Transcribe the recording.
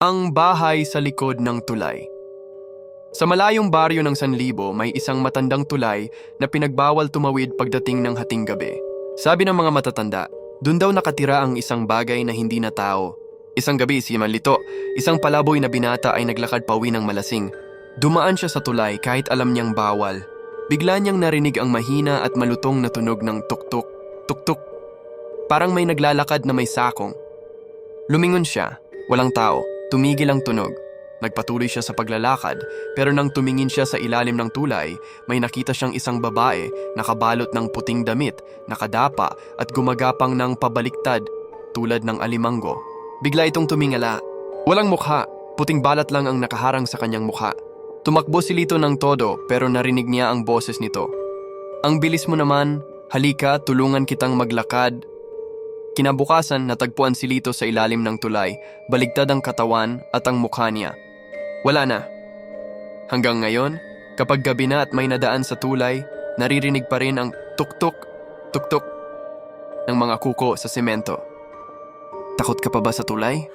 Ang bahay sa likod ng tulay. Sa malayong baryo ng Sanlibo, may isang matandang tulay na pinagbawal tumawid pagdating ng hating gabi. Sabi ng mga matatanda, dun daw nakatira ang isang bagay na hindi na tao. Isang gabi si Manlito, isang palaboy na binata ay naglakad pauwi ng malasing. Dumaan siya sa tulay kahit alam niyang bawal. Bigla niyang narinig ang mahina at malutong na tunog ng tuktok, tuktok. Parang may naglalakad na may sakong. Lumingon siya, walang tao, tumigil ang tunog. Nagpatuloy siya sa paglalakad, pero nang tumingin siya sa ilalim ng tulay, may nakita siyang isang babae nakabalot ng puting damit, nakadapa at gumagapang ng pabaliktad tulad ng alimanggo. Bigla itong tumingala. Walang mukha, puting balat lang ang nakaharang sa kanyang mukha. Tumakbo si Lito ng todo pero narinig niya ang boses nito. Ang bilis mo naman, halika tulungan kitang maglakad. Kinabukasan natagpuan si Lito sa ilalim ng tulay, baligtad ang katawan at ang mukha niya. Wala na. Hanggang ngayon, kapag gabi na at may nadaan sa tulay, naririnig pa rin ang tuk-tuk, tuk-tuk ng mga kuko sa semento. Takot ka pa ba sa tulay?